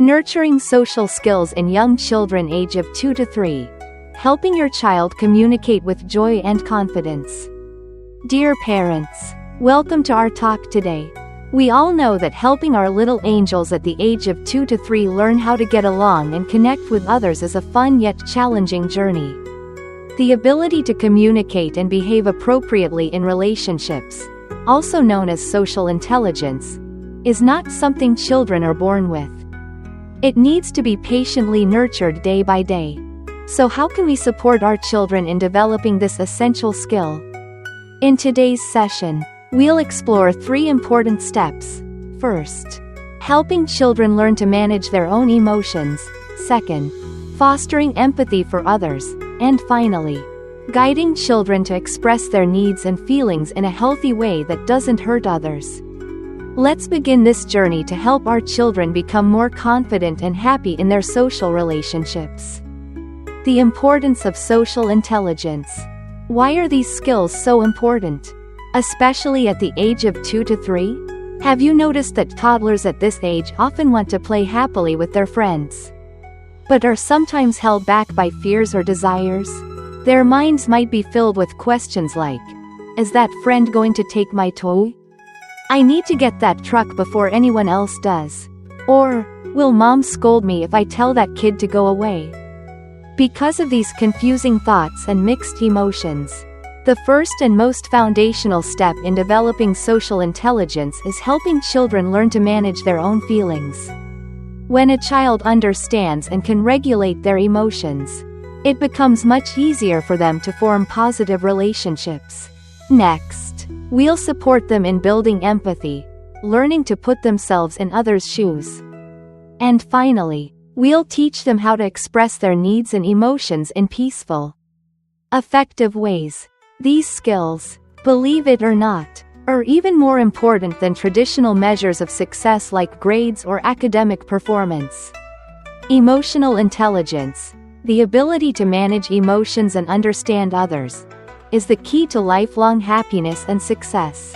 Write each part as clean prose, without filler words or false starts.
Nurturing social skills in young children age of 2 to 3. Helping your child communicate with joy and confidence. Dear parents, welcome to our talk today. We all know that helping our little angels at the age of 2 to 3 learn how to get along and connect with others is a fun yet challenging journey. The ability to communicate and behave appropriately in relationships, also known as social intelligence, is not something children are born with. It needs to be patiently nurtured day by day. So how can we support our children in developing this essential skill? In today's session, we'll explore 3 important steps. First, helping children learn to manage their own emotions. Second, fostering empathy for others. And finally, guiding children to express their needs and feelings in a healthy way that doesn't hurt others. Let's begin this journey to help our children become more confident and happy in their social relationships. The importance of social intelligence. Why are these skills so important? Especially at the age of 2 to 3? Have you noticed that toddlers at this age often want to play happily with their friends, but are sometimes held back by fears or desires? Their minds might be filled with questions like, is that friend going to take my toy? I need to get that truck before anyone else does. Or, will mom scold me if I tell that kid to go away? Because of these confusing thoughts and mixed emotions, the first and most foundational step in developing social intelligence is helping children learn to manage their own feelings. When a child understands and can regulate their emotions, it becomes much easier for them to form positive relationships. Next, we'll support them in building empathy, learning to put themselves in others' shoes. And finally, we'll teach them how to express their needs and emotions in peaceful, effective ways. These skills, believe it or not, are even more important than traditional measures of success like grades or academic performance. Emotional intelligence, the ability to manage emotions and understand others, is the key to lifelong happiness and success.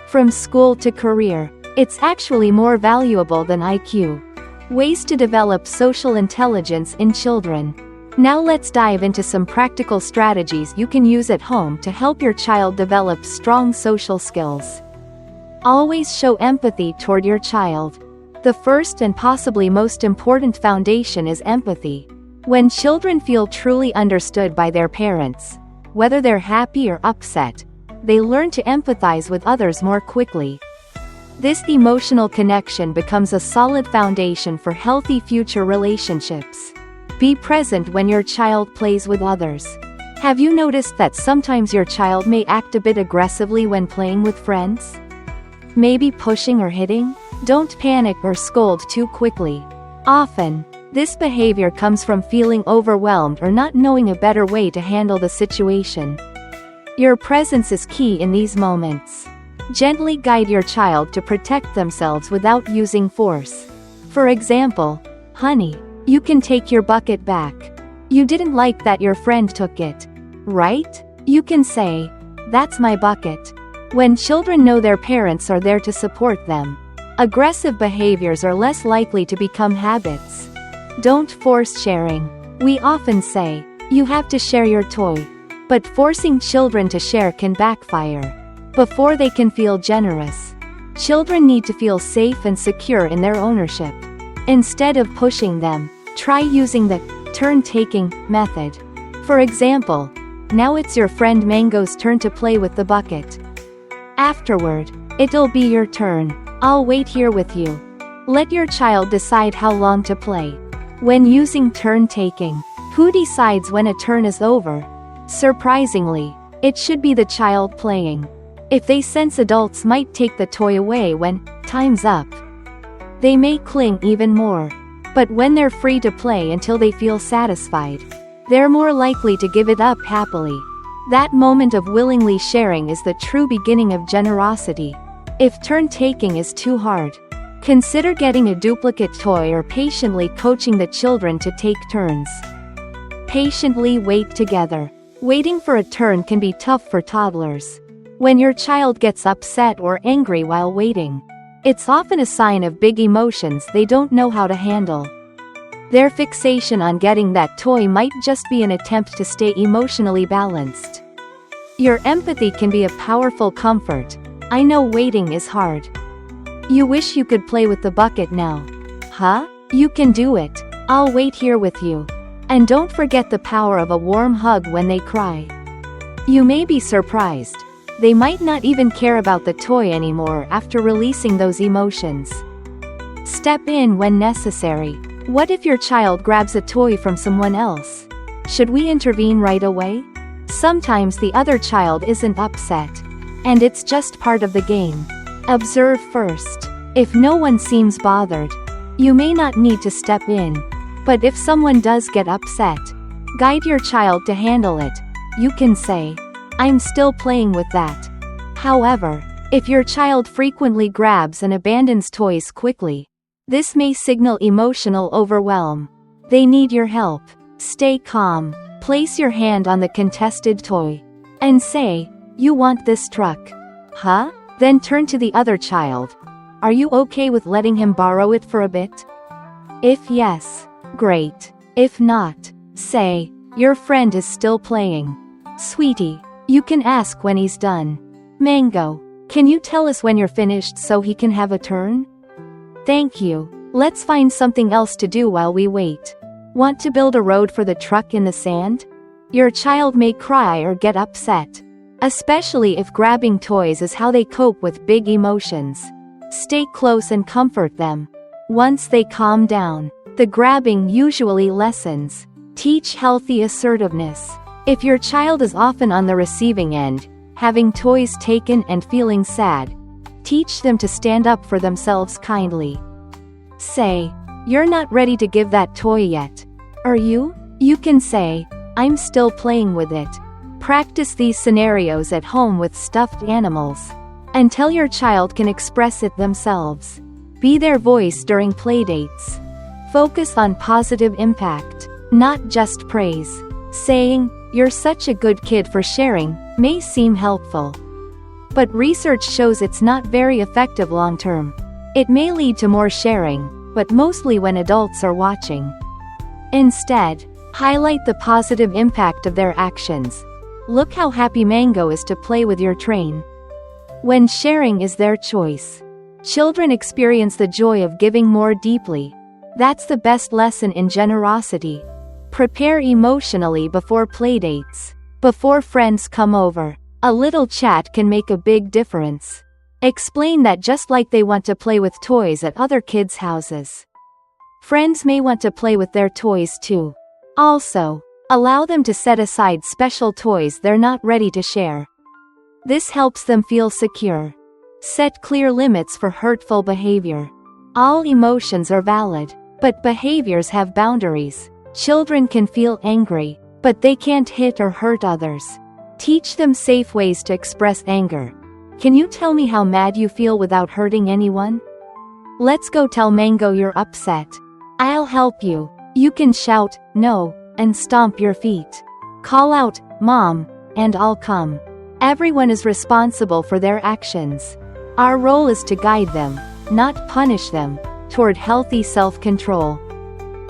From school to career, it's actually more valuable than IQ. Ways to develop social intelligence in children. Now let's dive into some practical strategies you can use at home to help your child develop strong social skills. Always show empathy toward your child. The first and possibly most important foundation is empathy. When children feel truly understood by their parents, whether they're happy or upset, they learn to empathize with others more quickly. This emotional connection becomes a solid foundation for healthy future relationships. Be present when your child plays with others. Have you noticed that sometimes your child may act a bit aggressively when playing with friends? Maybe pushing or hitting? Don't panic or scold too quickly. Often, this behavior comes from feeling overwhelmed or not knowing a better way to handle the situation. Your presence is key in these moments. Gently guide your child to protect themselves without using force. For example, honey, you can take your bucket back. You didn't like that your friend took it, right? You can say, that's my bucket. When children know their parents are there to support them, aggressive behaviors are less likely to become habits. Don't force sharing. We often say, you have to share your toy. But forcing children to share can backfire. Before they can feel generous, children need to feel safe and secure in their ownership. Instead of pushing them, try using the turn-taking method. For example, now it's your friend Mango's turn to play with the bucket. Afterward, it'll be your turn. I'll wait here with you. Let your child decide how long to play. When using turn-taking, who decides when a turn is over? Surprisingly, it should be the child playing. If they sense adults might take the toy away when time's up, they may cling even more. But when they're free to play until they feel satisfied, they're more likely to give it up happily. That moment of willingly sharing is the true beginning of generosity. If turn-taking is too hard, consider getting a duplicate toy or patiently coaching the children to take turns. Patiently wait together. Waiting for a turn can be tough for toddlers. When your child gets upset or angry while waiting, It's often a sign of big emotions they don't know how to handle. Their fixation on getting that toy might just be an attempt to stay emotionally balanced. Your empathy can be a powerful comfort. I know waiting is hard. You wish you could play with the bucket now. Huh? You can do it. I'll wait here with you. And don't forget the power of a warm hug when they cry. You may be surprised. They might not even care about the toy anymore after releasing those emotions. Step in when necessary. What if your child grabs a toy from someone else? Should we intervene right away? Sometimes the other child isn't upset. And it's just part of the game. Observe first. If no one seems bothered, you may not need to step in. But if someone does get upset, guide your child to handle it. You can say, "I'm still playing with that." However, if your child frequently grabs and abandons toys quickly, this may signal emotional overwhelm. They need your help. Stay calm. Place your hand on the contested toy. And say, "You want this truck? Huh?" Then turn to the other child. "Are you okay with letting him borrow it for a bit?" If yes, great. If not, say, "Your friend is still playing. Sweetie, you can ask when he's done. Mango, can you tell us when you're finished so he can have a turn?" Thank you. Let's find something else to do while we wait. Want to build a road for the truck in the sand? Your child may cry or get upset, especially if grabbing toys is how they cope with big emotions. Stay close and comfort them. Once they calm down, the grabbing usually lessens. Teach healthy assertiveness. If your child is often on the receiving end, having toys taken and feeling sad, teach them to stand up for themselves kindly. Say, "You're not ready to give that toy yet. Are you?" You can say, "I'm still playing with it." Practice these scenarios at home with stuffed animals, until your child can express it themselves. Be their voice during playdates. Focus on positive impact, not just praise. Saying, "You're such a good kid for sharing," may seem helpful, but research shows it's not very effective long term. It may lead to more sharing, but mostly when adults are watching. Instead, highlight the positive impact of their actions. Look how happy Mango is to play with your train. When sharing is their choice, children experience the joy of giving more deeply. That's the best lesson in generosity. Prepare emotionally before playdates. Before friends come over, a little chat can make a big difference. Explain that just like they want to play with toys at other kids' houses, friends may want to play with their toys too. Also, allow them to set aside special toys they're not ready to share. This helps them feel secure. Set clear limits for hurtful behavior. All emotions are valid, but behaviors have boundaries. Children can feel angry, but they can't hit or hurt others. Teach them safe ways to express anger. Can you tell me how mad you feel without hurting anyone? Let's go tell Mango you're upset. I'll help you. You can shout, "No," and stomp your feet. Call out, "Mom," and I'll come. Everyone is responsible for their actions. Our role is to guide them, not punish them, toward healthy self-control.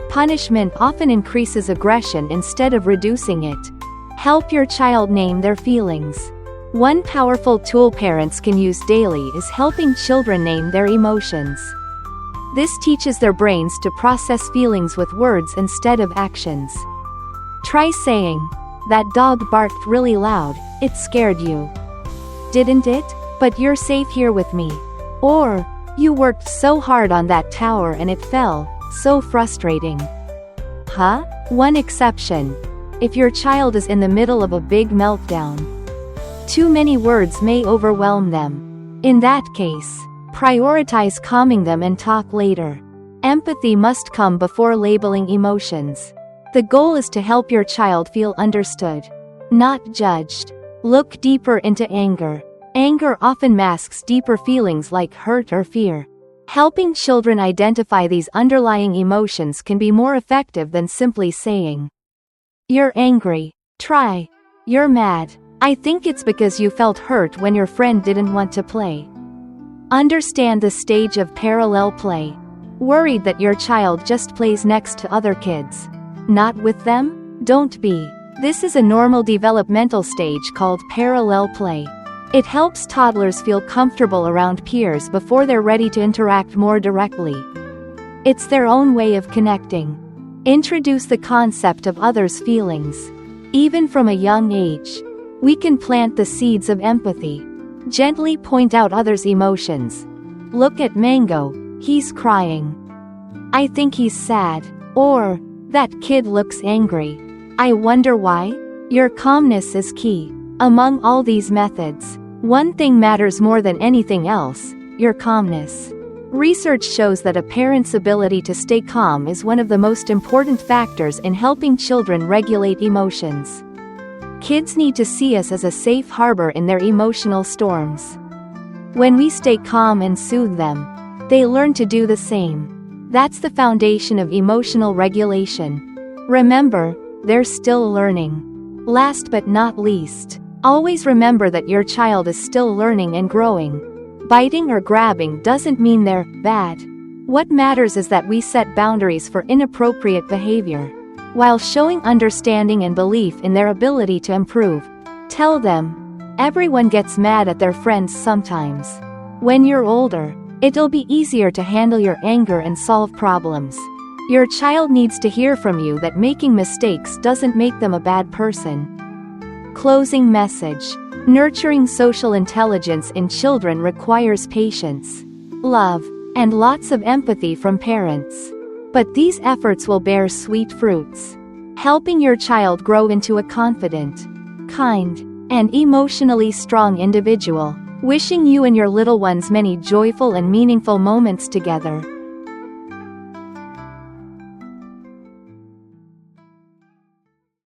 Punishment often increases aggression instead of reducing it. Help your child name their feelings. One powerful tool parents can use daily is helping children name their emotions. This teaches their brains to process feelings with words instead of actions. Try saying, "That dog barked really loud, it scared you. Didn't it? But you're safe here with me." Or, "You worked so hard on that tower and it fell, so frustrating." Huh? One exception. If your child is in the middle of a big meltdown, too many words may overwhelm them. In that case, prioritize calming them and talk later. Empathy must come before labeling emotions. The goal is to help your child feel understood, not judged. Look deeper into anger. Anger often masks deeper feelings like hurt or fear. Helping children identify these underlying emotions can be more effective than simply saying, "You're angry." Try, "You're mad. I think it's because you felt hurt when your friend didn't want to play." Understand the stage of parallel play. Worried that your child just plays next to other kids? Not with them? Don't be. This is a normal developmental stage called parallel play. It helps toddlers feel comfortable around peers before they're ready to interact more directly. It's their own way of connecting. Introduce the concept of others' feelings. Even from a young age, we can plant the seeds of empathy. Gently point out others' emotions. Look at Mango, he's crying. I think he's sad. Or, that kid looks angry. I wonder why? Your calmness is key. Among all these methods, one thing matters more than anything else: your calmness. Research shows that a parent's ability to stay calm is one of the most important factors in helping children regulate emotions. Kids need to see us as a safe harbor in their emotional storms. When we stay calm and soothe them, they learn to do the same. That's the foundation of emotional regulation. Remember, they're still learning. Last but not least, always remember that your child is still learning and growing. Biting or grabbing doesn't mean they're bad. What matters is that we set boundaries for inappropriate behavior, while showing understanding and belief in their ability to improve. Tell them, everyone gets mad at their friends sometimes. When you're older, it'll be easier to handle your anger and solve problems. Your child needs to hear from you that making mistakes doesn't make them a bad person. Closing message. Nurturing social intelligence in children requires patience, love, and lots of empathy from parents. But these efforts will bear sweet fruits, helping your child grow into a confident, kind, and emotionally strong individual. Wishing you and your little ones many joyful and meaningful moments together.